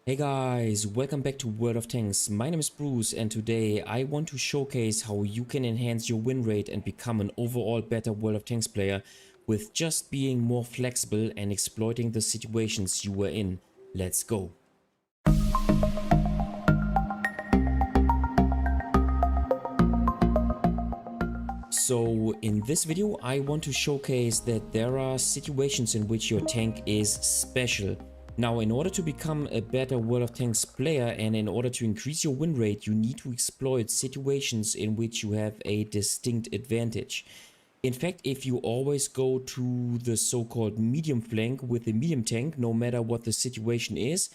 Hey guys, welcome back to World of Tanks. My name is Bruce and today I want to showcase how you can enhance your win rate and become an overall better World of Tanks player with just being more flexible and exploiting the situations you were in. Let's go. So in this video I want to showcase that there are situations in which your tank is special. Now, in order to become a better World of Tanks player and in order to increase your win rate, you need to exploit situations in which you have a distinct advantage. In fact, if you always go to the so-called medium flank with a medium tank, no matter what the situation is,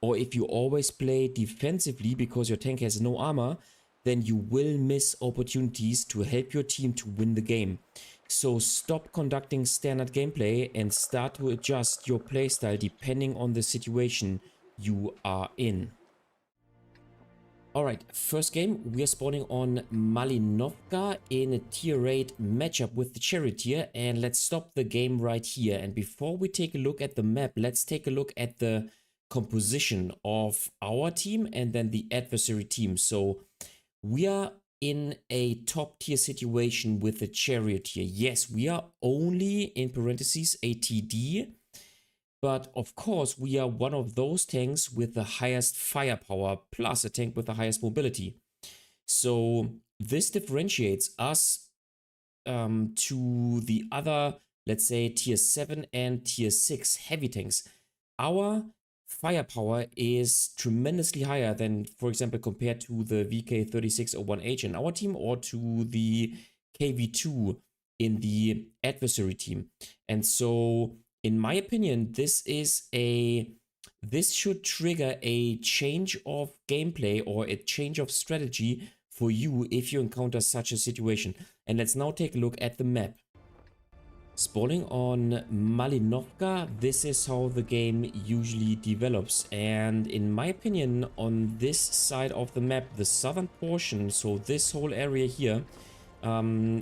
or if you always play defensively because your tank has no armor, then you will miss opportunities to help your team to win the game. So stop conducting standard gameplay and start to adjust your playstyle depending on the situation you are in. Alright, first game, we are spawning on Malinovka in a tier 8 matchup with the charioteer, and let's stop the game right here. And before we take a look at the map, let's take a look at the composition of our team and then the adversary team. So we are in a top tier situation with the charioteer. Yes, we are only in parentheses a TD, but of course we are one of those tanks with the highest firepower plus a tank with the highest mobility. So this differentiates us to the other, let's say tier 7 and tier 6 heavy tanks. Our firepower is tremendously higher than, for example, compared to the VK3601H in our team or to the KV2 in the adversary team. And so, in my opinion, this should trigger a change of gameplay or a change of strategy for you if you encounter such a situation. And let's now take a look at the map. Spawning on Malinovka, this is how the game usually develops, and in my opinion on this side of the map, the southern portion, so this whole area here,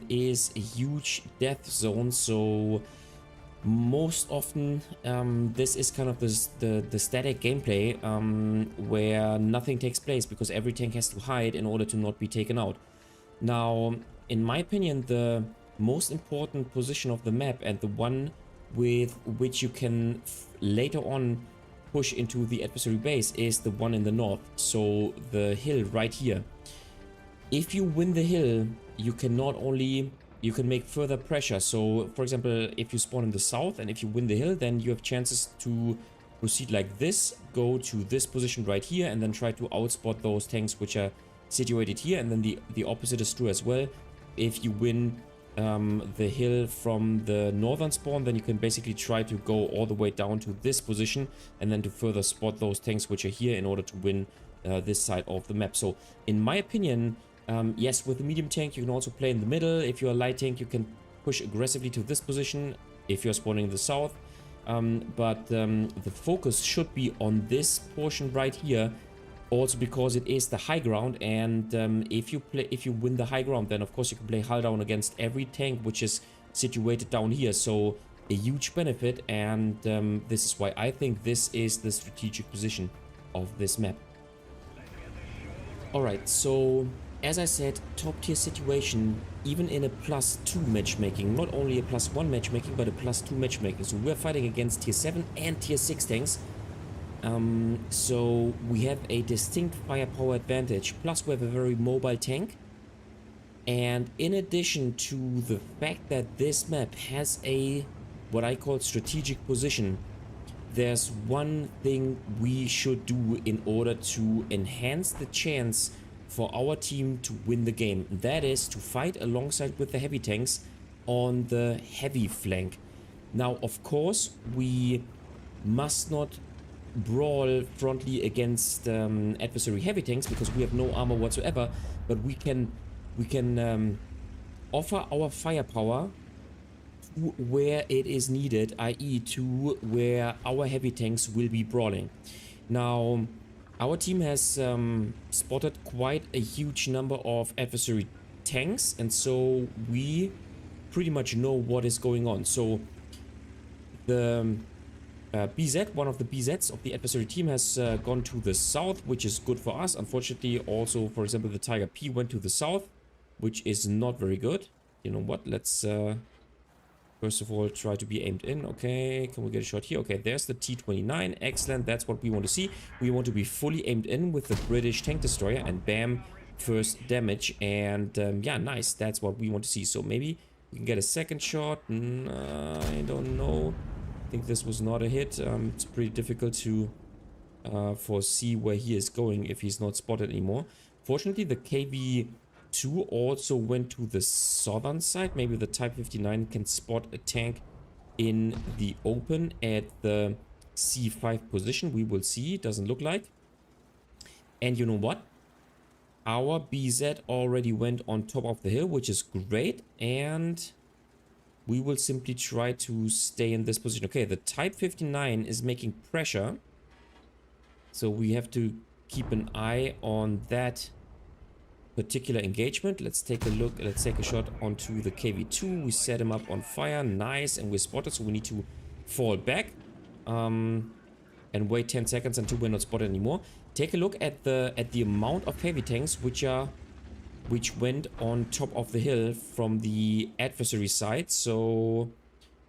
is a huge death zone. So most often this is kind of the static gameplay where nothing takes place because every tank has to hide in order to not be taken out. Now, in my opinion, the most important position of the map and the one with which you can later on push into the adversary base is the one in the north, so the hill right here. If you win the hill, you can make further pressure. So for example, if you spawn in the south and if you win the hill, then you have chances to proceed like this, go to this position right here and then try to outspot those tanks which are situated here, and then the opposite is true as well. If you win the hill from the northern spawn, then you can basically try to go all the way down to this position and then to further spot those tanks which are here in order to win this side of the map. So in my opinion, yes, with the medium tank you can also play in the middle. If you're a light tank, you can push aggressively to this position if you're spawning in the south, but the focus should be on this portion right here, also because it is the high ground, and if you win the high ground, then of course you can play hull down against every tank which is situated down here. So a huge benefit, and this is why I think this is the strategic position of this map. Alright, so as I said, top tier situation, even in a +2 matchmaking, not only a +1 matchmaking, but a +2 matchmaking. So we're fighting against tier 7 and tier 6 tanks. So we have a distinct firepower advantage, plus we have a very mobile tank. And in addition to the fact that this map has a, what I call strategic position, there's one thing we should do in order to enhance the chance for our team to win the game. That is to fight alongside with the heavy tanks on the heavy flank. Now, of course, we must not brawl frontally against adversary heavy tanks because we have no armor whatsoever, but we can offer our firepower to where it is needed, i.e. to where our heavy tanks will be brawling. Now, our team has spotted quite a huge number of adversary tanks, and so we pretty much know what is going on. So the BZ, one of the BZs of the adversary team, has gone to the south, which is good for us. Unfortunately, also, for example, the Tiger P went to the south, which is not very good. You know what? Let's first of all try to be aimed in. Okay, can we get a shot here? Okay, there's the T-29. Excellent. That's what we want to see. We want to be fully aimed in with the British tank destroyer, and bam, first damage. And yeah, nice. That's what we want to see. So maybe we can get a second shot. I don't know. I think this was not a hit. It's pretty difficult to foresee where he is going if he's not spotted anymore. Fortunately, the KV-2 also went to the southern side. Maybe the Type 59 can spot a tank in the open at the C5 position. We will see. It doesn't look like. And you know what? Our BZ already went on top of the hill, which is great. And we will simply try to stay in this position. Okay, the Type 59 is making pressure. So we have to keep an eye on that particular engagement. Let's take a look. Let's take a shot onto the KV-2. We set him up on fire. Nice. And we're spotted. So we need to fall back. And wait 10 seconds until we're not spotted anymore. Take a look at the amount of heavy tanks which went on top of the hill from the adversary side. So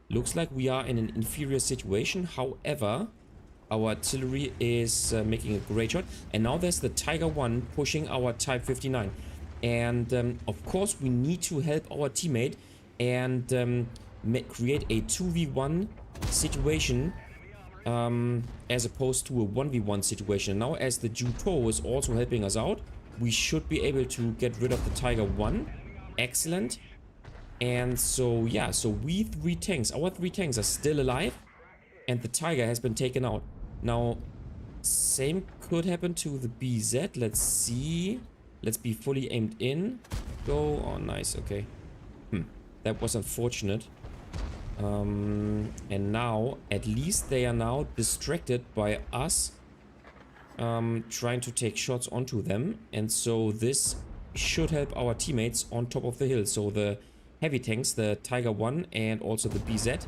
looks like we are in an inferior situation. However, our artillery is making a great shot. And now there's the Tiger 1 pushing our Type 59. And of course we need to help our teammate and create a 2v1 situation as opposed to a 1v1 situation. Now as the Juto is also helping us out, we should be able to get rid of the Tiger 1. Excellent. And so, yeah, so our three tanks are still alive. And the Tiger has been taken out. Now, same could happen to the BZ. Let's see. Let's be fully aimed in. Go. Oh, nice. Okay. That was unfortunate. And now, at least they are now distracted by us trying to take shots onto them, and so this should help our teammates on top of the hill. So the heavy tanks, the Tiger 1 and also the BZ,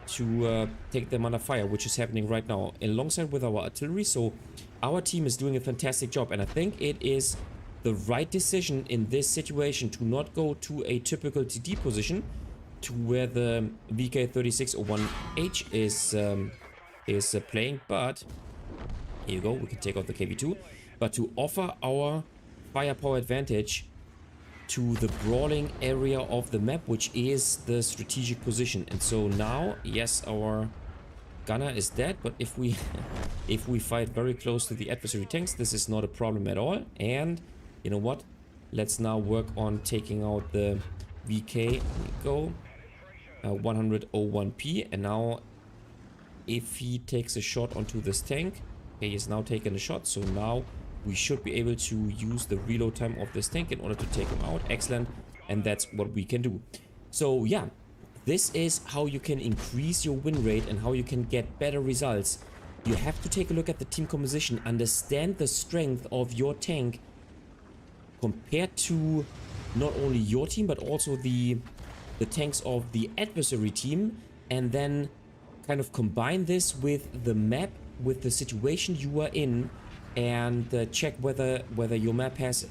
to take them under fire, which is happening right now alongside with our artillery. So our team is doing a fantastic job, and I think it is the right decision in this situation to not go to a typical TD position to where the VK3601H is playing, but here you go, we can take out the KV-2, but to offer our firepower advantage to the brawling area of the map, which is the strategic position. And so now, yes, our gunner is dead, but if we if we fight very close to the adversary tanks, this is not a problem at all. And you know what? Let's now work on taking out the VK. Here we go. 101P, and now if he takes a shot onto this tank, okay, he's now taken a shot, so now we should be able to use the reload time of this tank in order to take him out. Excellent. And that's what we can do. So yeah, this is how you can increase your win rate and how you can get better results. You have to take a look at the team composition, understand the strength of your tank compared to not only your team but also the tanks of the adversary team, and then kind of combine this with the map, with the situation you are in, and check whether your map has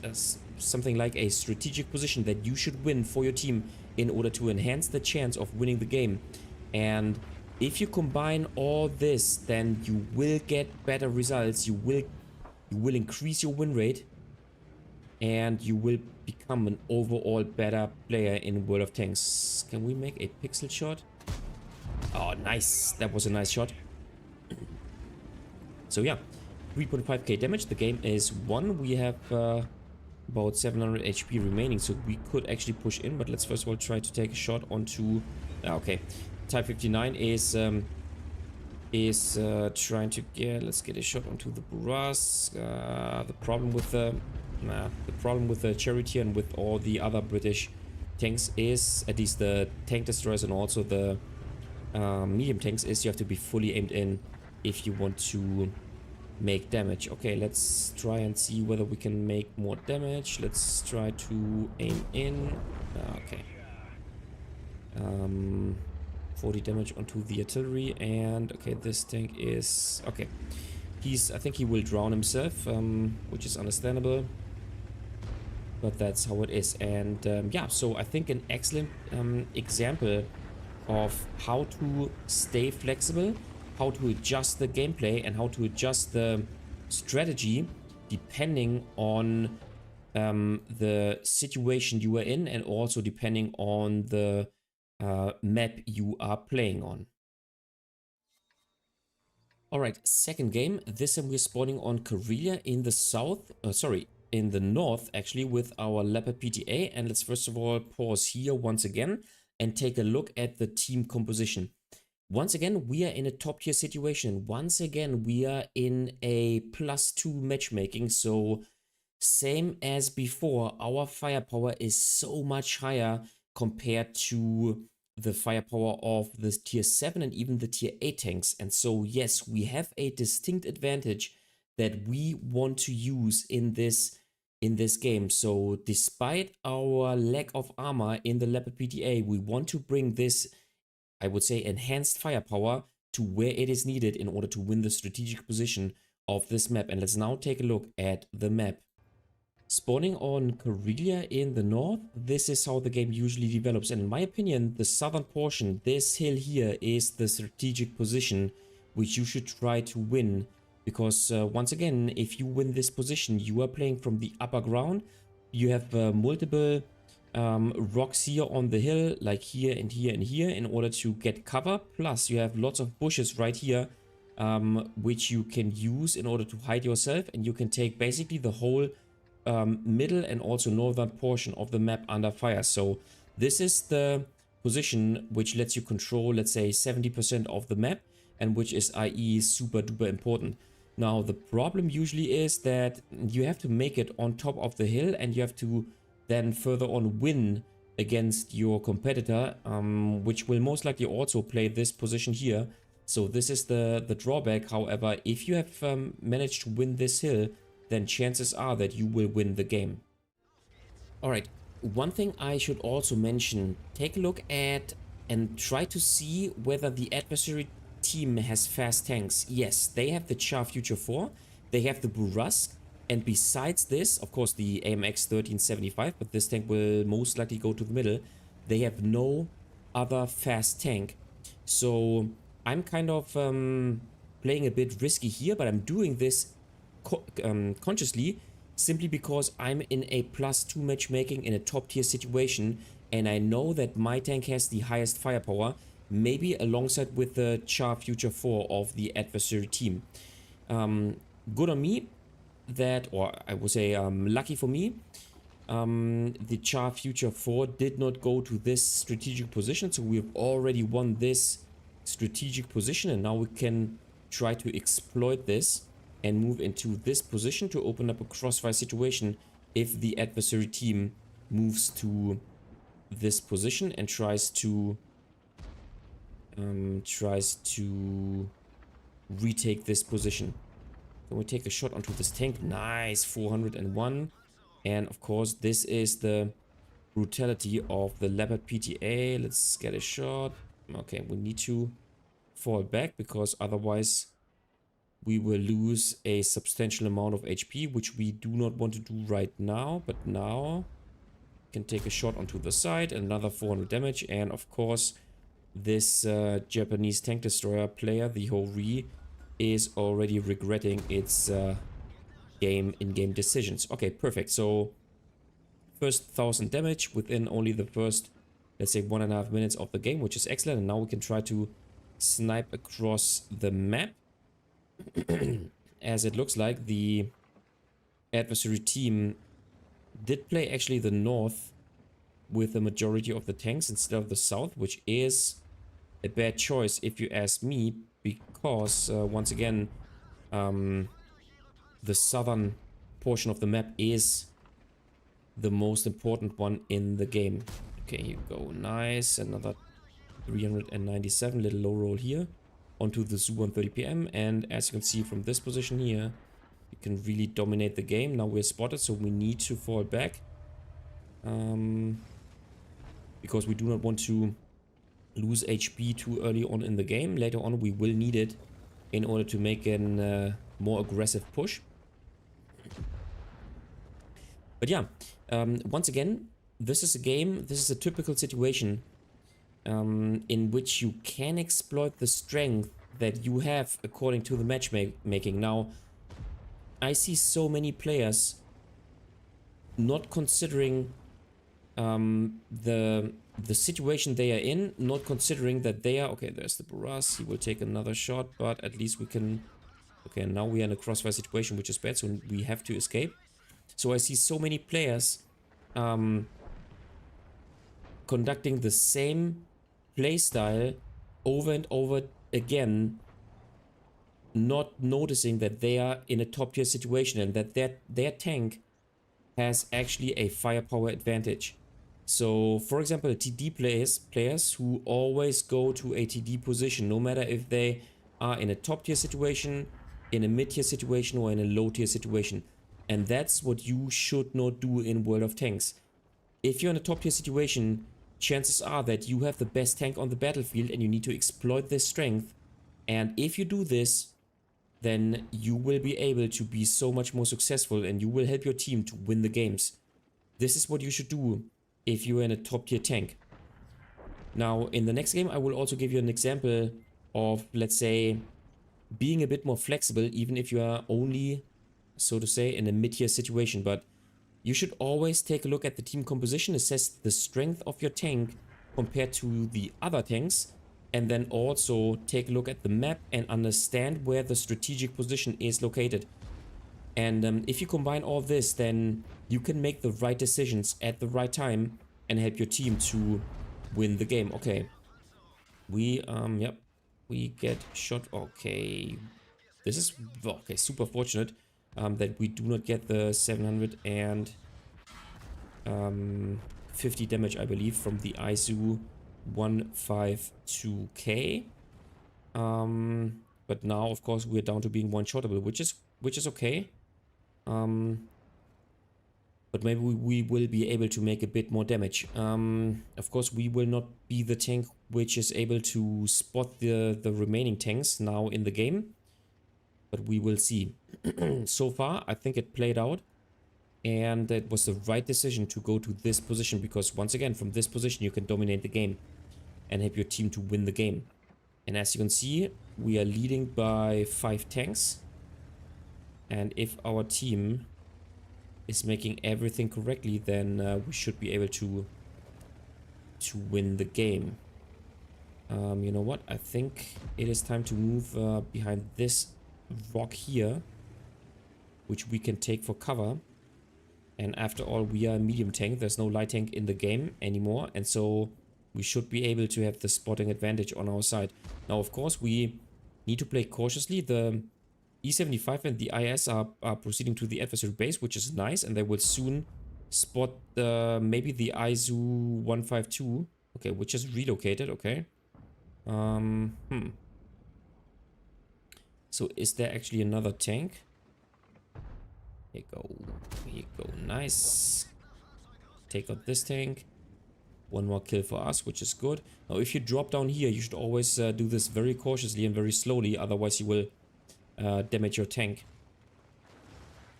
something like a strategic position that you should win for your team in order to enhance the chance of winning the game. And if you combine all this, then you will get better results. You will increase your win rate, and you will become an overall better player in World of Tanks. Can we make a pixel shot? Oh, nice. That was a nice shot. So yeah, 3.5k damage. The game is won. We have about 700 HP remaining, so we could actually push in. But let's first of all try to take a shot onto... okay, Type 59 is trying to get... Let's get a shot onto the Brass. The problem with the Charioteer and with all the other British tanks is, at least the tank destroyers and also the medium tanks, is you have to be fully aimed in if you want to make damage. Okay, let's try and see whether we can make more damage. Let's try to aim in. Okay. 40 damage onto the artillery, and okay, this tank is okay. I think he will drown himself, which is understandable, but that's how it is. And yeah, so I think an excellent example of how to stay flexible, how to adjust the gameplay, and how to adjust the strategy depending on the situation you are in, and also depending on the map you are playing on. Alright, second game. This time we're spawning on Karelia in the south, in the north actually, with our Leopard PTA. And let's first of all pause here once again and take a look at the team composition. Once again, we are in a top tier situation. Once again, we are in a +2 matchmaking. So same as before, our firepower is so much higher compared to the firepower of the tier 7 and even the tier 8 tanks. And so yes, we have a distinct advantage that we want to use in this game. So despite our lack of armor in the Leopard PTA, we want to bring this, I would say, enhanced firepower to where it is needed in order to win the strategic position of this map. And let's now take a look at the map. Spawning on Karelia in the north, this is how the game usually develops. And in my opinion, the southern portion, this hill here, is the strategic position which you should try to win. Because once again, if you win this position, you are playing from the upper ground. You have multiple rocks here on the hill, like here and here and here, in order to get cover. Plus, you have lots of bushes right here, which you can use in order to hide yourself. And you can take basically the whole middle and also northern portion of the map under fire. So this is the position which lets you control, let's say, 70% of the map, and which is, i.e., super duper important. Now the problem usually is that you have to make it on top of the hill, and you have to then further on win against your competitor, which will most likely also play this position here. So this is the drawback. However, if you have managed to win this hill, then chances are that you will win the game. Alright, one thing I should also mention, take a look at and try to see whether the adversary team has fast tanks. Yes, they have the Char Future 4, they have the Burrasque, and besides this, of course the AMX 1375, but this tank will most likely go to the middle, they have no other fast tank. So I'm kind of playing a bit risky here, but I'm doing this consciously, simply because I'm in a +2 matchmaking in a top tier situation, and I know that my tank has the highest firepower, maybe alongside with the Char Future 4 of the adversary team. Good on me that, or I would say lucky for me, the Char Future 4 did not go to this strategic position, so we've already won this strategic position, and now we can try to exploit this and move into this position to open up a crossfire situation if the adversary team moves to this position and tries to retake this position. Can we take a shot onto this tank? Nice, 401. And of course, this is the brutality of the Leopard PTA. Let's get a shot. Okay, we need to fall back because otherwise we will lose a substantial amount of HP, which we do not want to do right now. But now can take a shot onto the side, another 400 damage, and of course this Japanese tank destroyer player, the Hori, is already regretting its in-game decisions. Okay, perfect. So first 1000 damage within only the first, let's say, 1.5 minutes of the game, which is excellent. And now we can try to snipe across the map. As it looks like the adversary team did play actually the north with the majority of the tanks instead of the south, which is a bad choice if you ask me, because once again the southern portion of the map is the most important one in the game. Okay, here you go. Nice. Another 397, little low roll here onto the Su-130 PM, and as you can see from this position here, you can really dominate the game. Now we're spotted, so we need to fall back because we do not want to lose HP too early on in the game. Later on we will need it in order to make a more aggressive push. But yeah, once again, this is a game, this is a typical situation in which you can exploit the strength that you have according to the matchmaking. Now, I see so many players not considering the situation they are in, not considering that they are... Okay, there's the Barras, he will take another shot, but at least we can... Okay, now we are in a crossfire situation, which is bad, so we have to escape. So I see so many players conducting the same playstyle over and over again, not noticing that they are in a top tier situation and that their tank has actually a firepower advantage. So, for example, TD players who always go to a TD position, no matter if they are in a top tier situation, in a mid tier situation, or in a low tier situation. And that's what you should not do in World of Tanks. If you're in a top tier situation, chances are that you have the best tank on the battlefield and you need to exploit this strength. And if you do this, then you will be able to be so much more successful and you will help your team to win the games. This is what you should do if you're in a top tier tank. Now, in the next game, I will also give you an example of, let's say, being a bit more flexible, even if you are only, so to say, in a mid-tier situation. But you should always take a look at the team composition, assess the strength of your tank compared to the other tanks, and then also take a look at the map and understand where the strategic position is located. And if you combine all this, then you can make the right decisions at the right time and help your team to win the game. Okay. We, yep. We get shot. Okay. This is, okay, super fortunate that we do not get the 750 damage, I believe, from the ISU 152K. But now, of course, we're down to being one-shottable, which is okay. But maybe we will be able to make a bit more damage. Of course, we will not be the tank which is able to spot the remaining tanks now in the game. But we will see. So far, I think it played out. And it was the right decision to go to this position. Because once again, from this position, you can dominate the game. And help your team to win the game. And as you can see, we are leading by 5 tanks. And if our team is making everything correctly, then we should be able to win the game. You know what? I think it is time to move behind this rock here, which we can take for cover. And after all, we are a medium tank. There's no light tank in the game anymore, and so we should be able to have the spotting advantage on our side. Now, of course, we need to play cautiously. The E75 and the IS are proceeding to the adversary base, which is nice, and they will soon spot maybe the ISU 152, okay, which is relocated, okay. So is there actually another tank? Here you go, nice. Take out this tank. One more kill for us, which is good. Now, if you drop down here, you should always do this very cautiously and very slowly, otherwise you will damage your tank.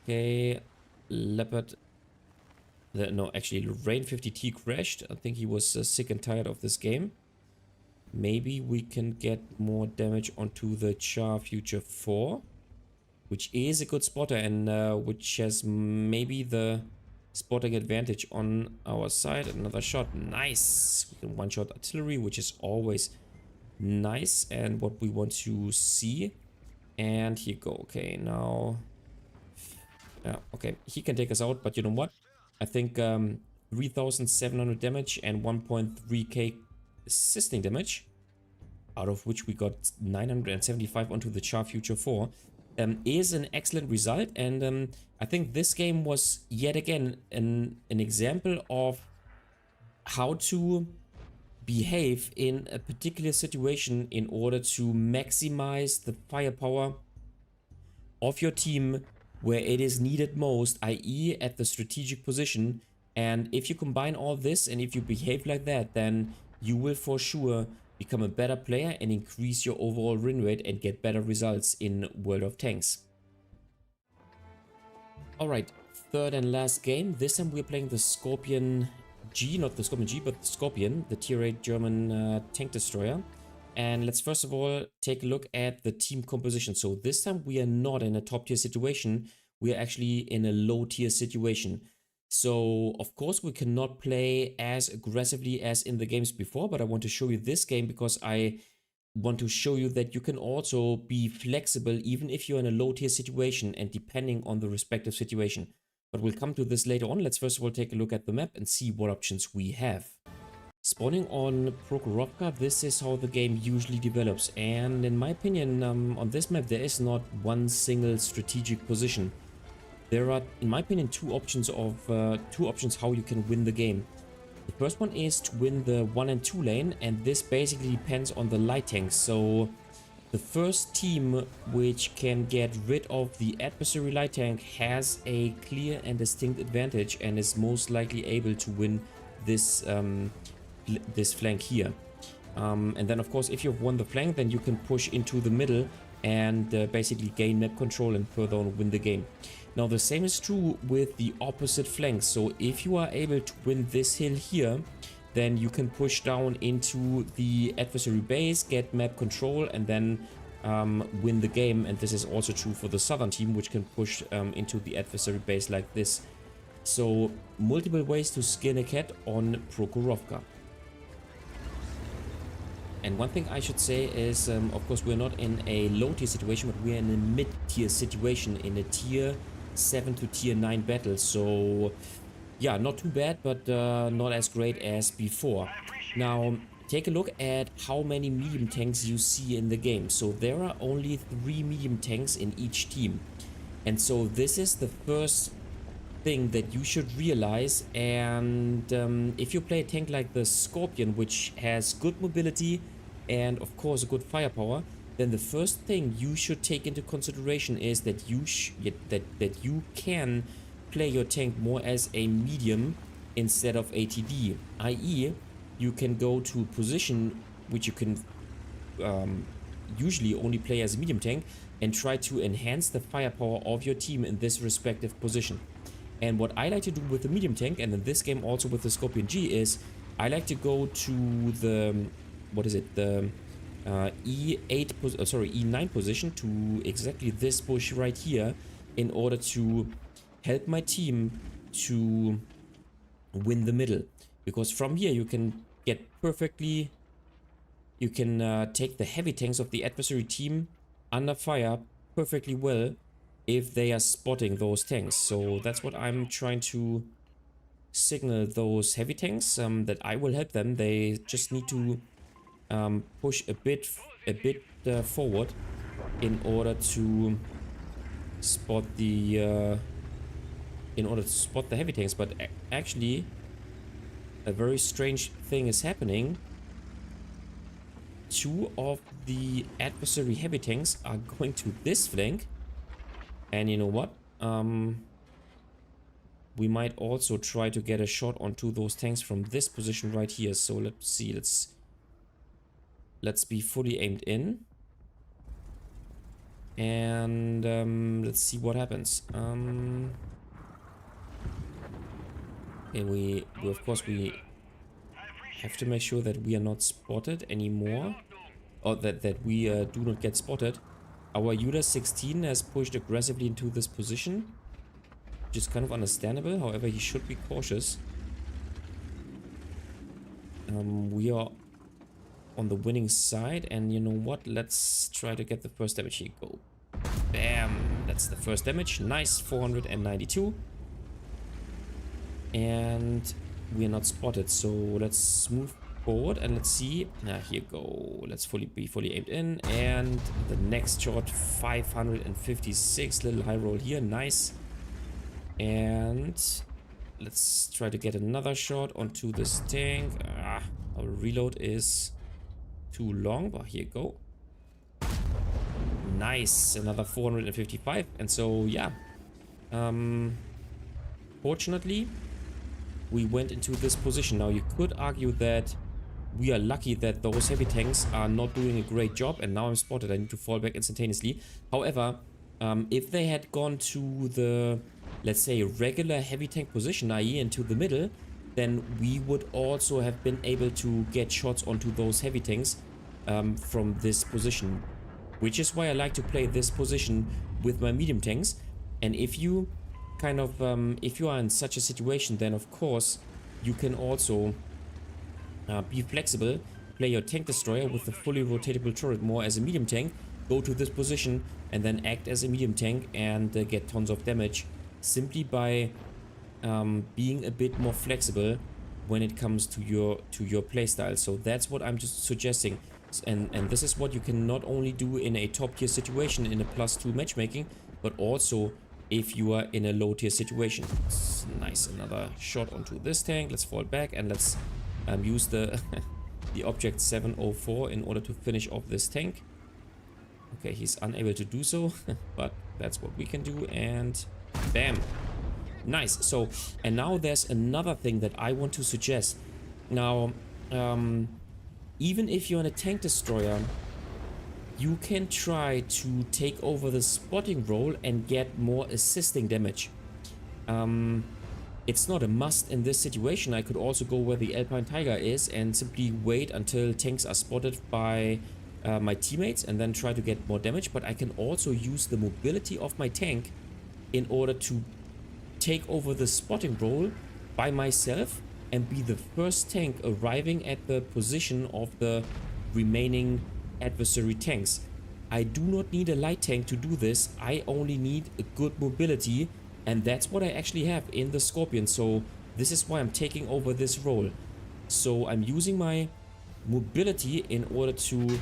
Okay, Leopard. No, actually, Rain 50T crashed. I think he was sick and tired of this game. Maybe we can get more damage onto the Char Future 4, which is a good spotter and which has maybe the spotting advantage on our side. Another shot, nice. We can one-shot artillery, which is always nice and what we want to see. And here you go. Okay, now, yeah, okay, he can take us out, but you know what? I think 3,700 damage and 1.3k assisting damage, out of which we got 975 onto the Char Future 4, is an excellent result. And I think this game was yet again an example of how to behave in a particular situation in order to maximize the firepower of your team where it is needed most, i.e. at the strategic position. And if you combine all this and if you behave like that, then you will for sure become a better player and increase your overall win rate and get better results in World of Tanks. Alright, third and last game. This time we're playing the Scorpion G, not the Scorpion G, but the Scorpion, the tier 8 German tank destroyer. And let's first of all take a look at the team composition. So this time we are not in a top tier situation, we are actually in a low tier situation. So of course we cannot play as aggressively as in the games before, but I want to show you this game because I want to show you that you can also be flexible even if you're in a low tier situation and depending on the respective situation. But we'll come to this later on. Let's first of all take a look at the map and see what options we have. Spawning on Prokhorovka, this is how the game usually develops, and in my opinion on this map there is not one single strategic position. There are, in my opinion, two options how you can win the game. The first one is to win the 1 and 2 lane, and this basically depends on the light tanks. So the first team which can get rid of the adversary light tank has a clear and distinct advantage and is most likely able to win this this flank here. And then of course if you've won the flank, then you can push into the middle and basically gain map control and further on win the game. Now the same is true with the opposite flank. So if you are able to win this hill here, then you can push down into the adversary base, get map control, and then win the game. And this is also true for the southern team, which can push into the adversary base like this. So multiple ways to skin a cat on Prokhorovka. And one thing I should say is, of course, we're not in a low tier situation, but we're in a mid tier situation, in a tier 7 to tier 9 battle. So yeah, not too bad, but not as great as before. Now take a look at how many medium tanks you see in the game. So there are only 3 medium tanks in each team, and so this is the first thing that you should realize. And if you play a tank like the Scorpion, which has good mobility and of course a good firepower, then the first thing you should take into consideration is that you can play your tank more as a medium instead of ATD, i.e. you can go to a position which you can usually only play as a medium tank and try to enhance the firepower of your team in this respective position. And what I like to do with the medium tank, and in this game also with the Scorpion G, is I like to go to the, what is it, the E9 position, to exactly this bush right here, in order to help my team to win the middle. Because from here you can get perfectly, you can take the heavy tanks of the adversary team under fire perfectly well if they are spotting those tanks. So that's what I'm trying to signal those heavy tanks, that I will help them. They just need to push a bit forward in order to spot the heavy tanks. But actually a very strange thing is happening. 2 of the adversary heavy tanks are going to this flank. And you know what? We might also try to get a shot onto those tanks from this position right here. So let's see. Let's be fully aimed in. And let's see what happens. Okay, we of course we have to make sure that we are not spotted anymore, or that we do not get spotted. Our Yuda 16 has pushed aggressively into this position, which is kind of understandable. However, he should be cautious. We are on the winning side, and you know what? Let's try to get the first damage. Here you go. Bam! That's the first damage. Nice, 492. And we are not spotted, so let's move forward and let's see. Here you go. Let's be fully aimed in, and the next shot, 556. Little high roll here. Nice. And let's try to get another shot onto this tank. Our reload is too long, but here you go. Nice, another 455. And so yeah, fortunately we went into this position. Now you could argue that we are lucky that those heavy tanks are not doing a great job, and now I'm spotted. I need to fall back instantaneously. However, if they had gone to the, let's say, regular heavy tank position, i.e. into the middle, then we would also have been able to get shots onto those heavy tanks from this position, which is why I like to play this position with my medium tanks. And if you kind of, if you are in such a situation, then of course you can also be flexible, play your tank destroyer with a fully rotatable turret more as a medium tank, go to this position and then act as a medium tank and get tons of damage simply by being a bit more flexible when it comes to your playstyle. So that's what I'm just suggesting, and this is what you can not only do in a top tier situation in a +2 matchmaking, but also if you are in a low tier situation. It's nice, another shot onto this tank. Let's fall back and let's use the the object 704 in order to finish off this tank. Okay, he's unable to do so, but that's what we can do, and bam. Nice. So, and now there's another thing that I want to suggest. Now, even if you're in a tank destroyer, you can try to take over the spotting role and get more assisting damage. It's not a must in this situation. I could also go where the Alpine Tiger is and simply wait until tanks are spotted by my teammates and then try to get more damage. But I can also use the mobility of my tank in order to take over the spotting role by myself and be the first tank arriving at the position of the remaining adversary tanks. I do not need a light tank to do this. I only need a good mobility, and that's what I actually have in the Scorpion. So this is why I'm taking over this role. So I'm using my mobility in order to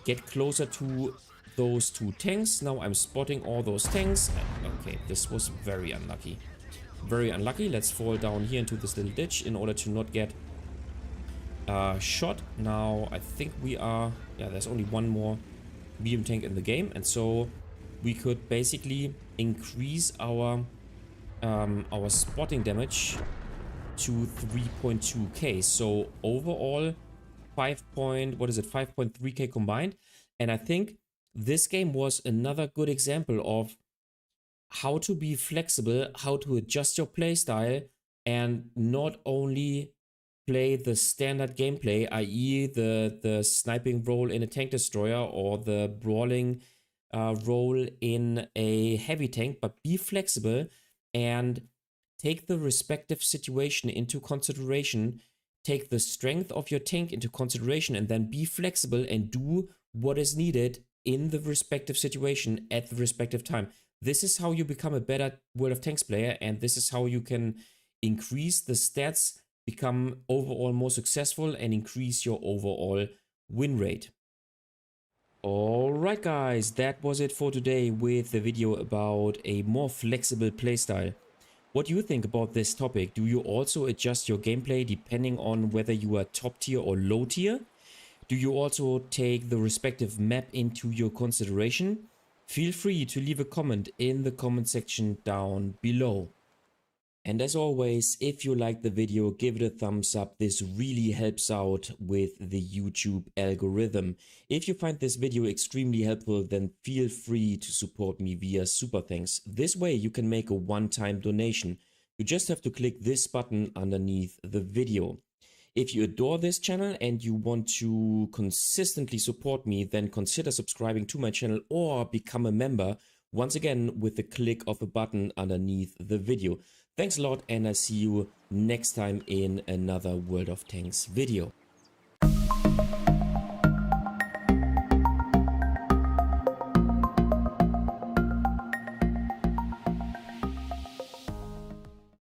get closer to those two tanks. Now I'm spotting all those tanks. Okay, this was very unlucky. Very unlucky. Let's fall down here into this little ditch in order to not get shot. Now I think we are, yeah, there's only one more medium tank in the game, and so we could basically increase our spotting damage to 3.2k. So overall 5.3k combined. And I think this game was another good example of how to be flexible, how to adjust your playstyle, and not only play the standard gameplay, i.e. the sniping role in a tank destroyer or the brawling role in a heavy tank, but be flexible and take the respective situation into consideration, take the strength of your tank into consideration, and then be flexible and do what is needed in the respective situation at the respective time. This is how you become a better World of Tanks player, and this is how you can increase the stats, become overall more successful, and increase your overall win rate. Alright guys, that was it for today with the video about a more flexible playstyle. What do you think about this topic? Do you also adjust your gameplay depending on whether you are top tier or low tier? Do you also take the respective map into your consideration? Feel free to leave a comment in the comment section down below. And as always, if you liked the video, give it a thumbs up. This really helps out with the YouTube algorithm. If you find this video extremely helpful, then feel free to support me via Super Thanks. This way you can make a one-time donation. You just have to click this button underneath the video. If you adore this channel and you want to consistently support me, then consider subscribing to my channel or become a member, once again with the click of a button underneath the video. Thanks a lot, and I'll see you next time in another World of Tanks video.